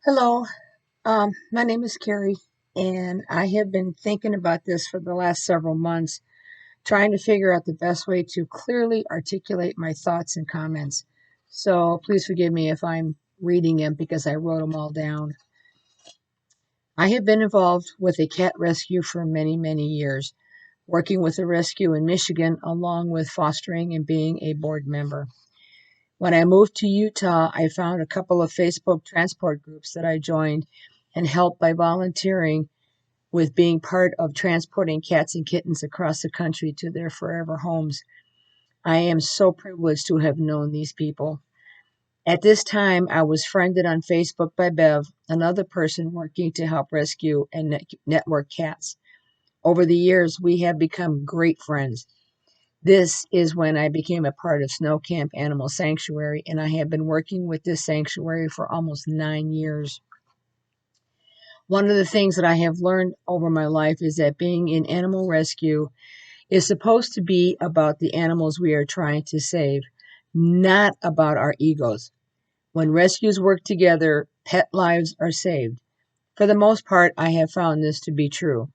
Hello, my name is Carrie, and I have been thinking about this for the last several months, trying to figure out the best way to clearly articulate my thoughts and comments. So please forgive me if I'm reading them because I wrote them all down. I have been involved with a cat rescue for many, many years, working with a rescue in Michigan, along with fostering and being a board member. When I moved to Utah, I found a couple of Facebook transport groups that I joined and helped by volunteering with being part of transporting cats and kittens across the country to their forever homes. I am so privileged to have known these people. At this time, I was friended on Facebook by Bev, another person working to help rescue and network cats. Over the years, we have become great friends. This is when I became a part of Snow Camp Animal Sanctuary, and I have been working with this sanctuary for almost 9 years. One of the things that I have learned over my life is that being in animal rescue is supposed to be about the animals we are trying to save, not about our egos. When rescues work together, pet lives are saved. For the most part, I have found this to be true.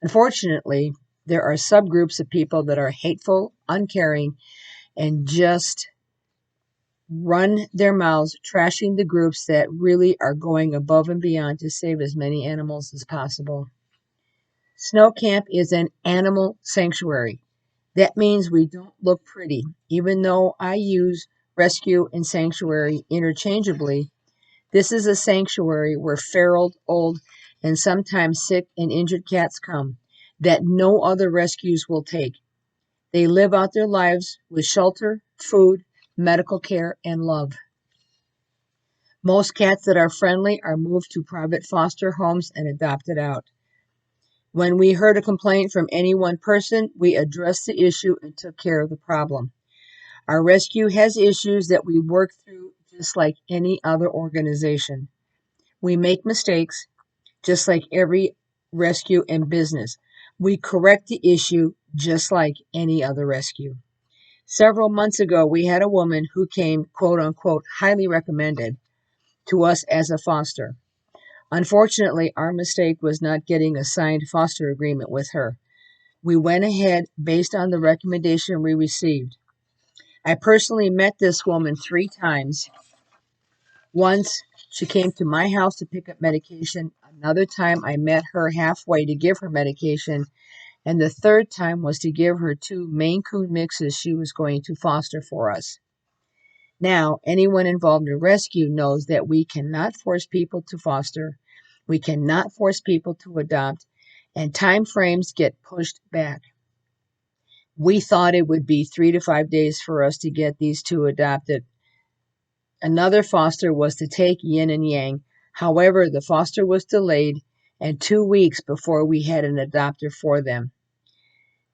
Unfortunately, there are subgroups of people that are hateful, uncaring, and just run their mouths, trashing the groups that really are going above and beyond to save as many animals as possible. Snow Camp is an animal sanctuary. That means we don't look pretty. Even though I use rescue and sanctuary interchangeably, this is a sanctuary where feral, old, and sometimes sick and injured cats come that no other rescues will take. They live out their lives with shelter, food, medical care, and love. Most cats that are friendly are moved to private foster homes and adopted out. When we heard a complaint from any one person, we addressed the issue and took care of the problem. Our rescue has issues that we work through just like any other organization. We make mistakes just like every rescue and business. We correct the issue just like any other rescue. Several months ago, we had a woman who came, quote unquote, highly recommended to us as a foster. Unfortunately, our mistake was not getting a signed foster agreement with her. We went ahead based on the recommendation we received. I personally met this woman 3 times. Once she came to my house to pick up medication. Another time I met her halfway to give her medication. And the third time was to give her 2 Maine Coon mixes she was going to foster for us. Now, anyone involved in rescue knows that we cannot force people to foster. We cannot force people to adopt, and time frames get pushed back. We thought it would be 3 to 5 days for us to get these 2 adopted. Another foster was to take Yin and Yang. However, the foster was delayed and 2 weeks before we had an adopter for them.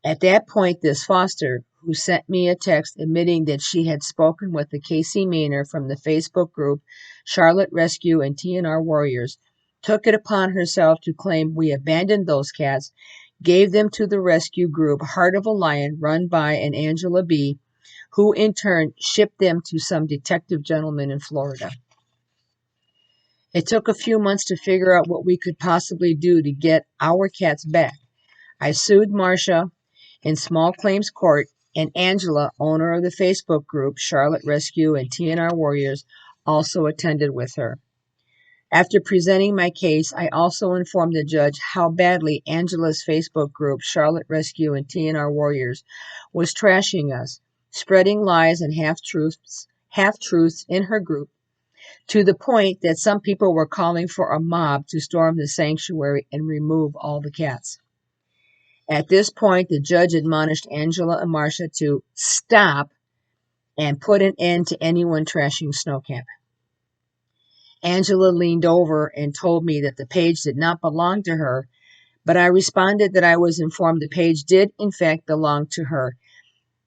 At that point, this foster, who sent me a text admitting that she had spoken with the Casey Mainer from the Facebook group Charlotte Rescue and TNR Warriors, took it upon herself to claim we abandoned those cats, gave them to the rescue group Heart of a Lion, run by an Angela B., who in turn shipped them to some detective gentleman in Florida. It took a few months to figure out what we could possibly do to get our cats back. I sued Marcia in small claims court, and Angela, owner of the Facebook group Charlotte Rescue and TNR Warriors, also attended with her. After presenting my case, I also informed the judge how badly Angela's Facebook group Charlotte Rescue and TNR Warriors was trashing us, spreading lies and half truths in her group, to the point that some people were calling for a mob to storm the sanctuary and remove all the cats. At this point, the judge admonished Angela and Marcia to stop and put an end to anyone trashing Snow Camp. Angela leaned over and told me that the page did not belong to her, but I responded that I was informed the page did in fact belong to her.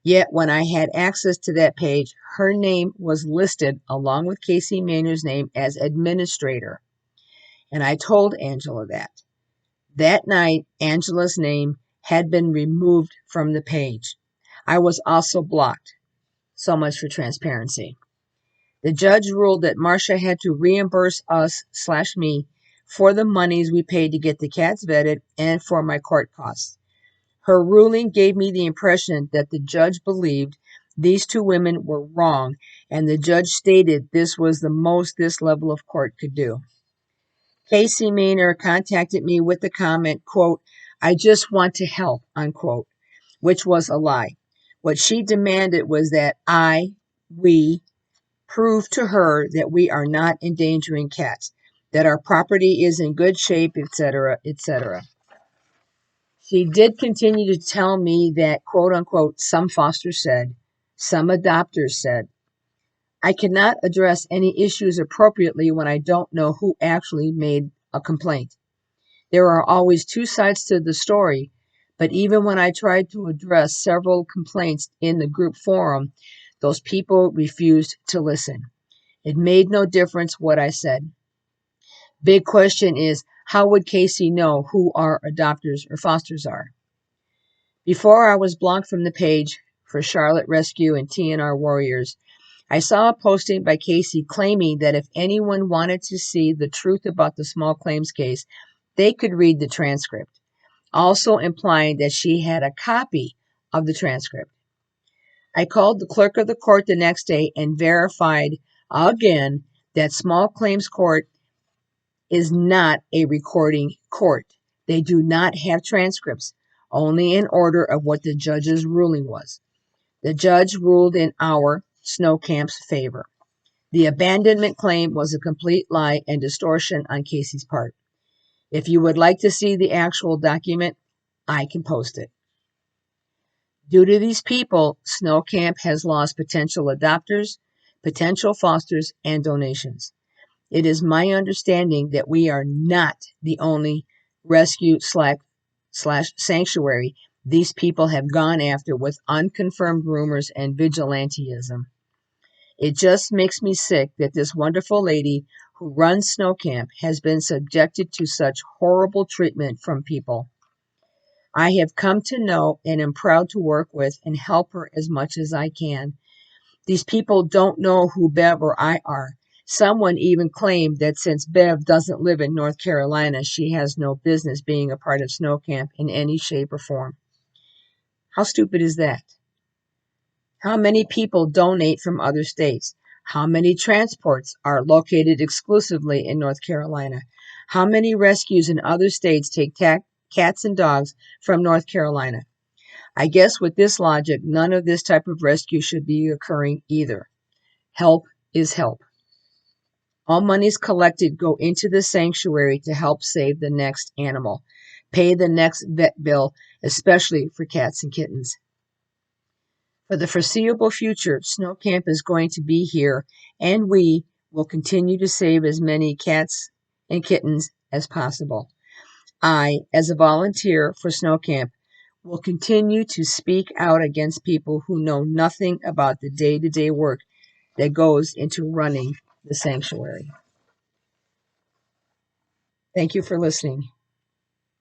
Yet when I had access to that page, her name was listed along with Casey Mainer's name as administrator. And I told Angela that. That night, Angela's name had been removed from the page. I was also blocked. So much for transparency. The judge ruled that Marcia had to reimburse us/me for the monies we paid to get the cats vetted and for my court costs. Her ruling gave me the impression that the judge believed these two women were wrong, and the judge stated this was the most this level of court could do. Casey Maynor contacted me with the comment, quote, "I just want to help," unquote, which was a lie. What she demanded was that we prove to her that we are not endangering cats, that our property is in good shape, etc., etc. She did continue to tell me that, quote unquote, some fosters said, some adopters said, I cannot address any issues appropriately when I don't know who actually made a complaint. There are always two sides to the story, but even when I tried to address several complaints in the group forum, those people refused to listen. It made no difference what I said. Big question is, how would Casey know who our adopters or fosters are? Before I was blocked from the page for Charlotte Rescue and TNR Warriors, I saw a posting by Casey claiming that if anyone wanted to see the truth about the small claims case, they could read the transcript, also implying that she had a copy of the transcript. I called the clerk of the court the next day and verified again that small claims court is not a recording court. They do not have transcripts, only an order of what the judge's ruling was. The judge ruled in our Snow Camp's favor. The abandonment claim was a complete lie and distortion on Casey's part. If you would like to see the actual document, I can post it. Due to these people, Snow Camp has lost potential adopters, potential fosters, and donations. It is my understanding that we are not the only rescue slash sanctuary these people have gone after with unconfirmed rumors and vigilantism. It just makes me sick that this wonderful lady who runs Snow Camp has been subjected to such horrible treatment from people. I have come to know and am proud to work with and help her as much as I can. These people don't know who Bev or I are. Someone even claimed that since Bev doesn't live in North Carolina, she has no business being a part of Snow Camp in any shape or form. How stupid is that? How many people donate from other states? How many transports are located exclusively in North Carolina? How many rescues in other states take cats and dogs from North Carolina? I guess with this logic, none of this type of rescue should be occurring either. Help is help. All monies collected go into the sanctuary to help save the next animal, pay the next vet bill, especially for cats and kittens. For the foreseeable future, Snow Camp is going to be here, and we will continue to save as many cats and kittens as possible. I, as a volunteer for Snow Camp, will continue to speak out against people who know nothing about the day-to-day work that goes into running the sanctuary. Thank you for listening.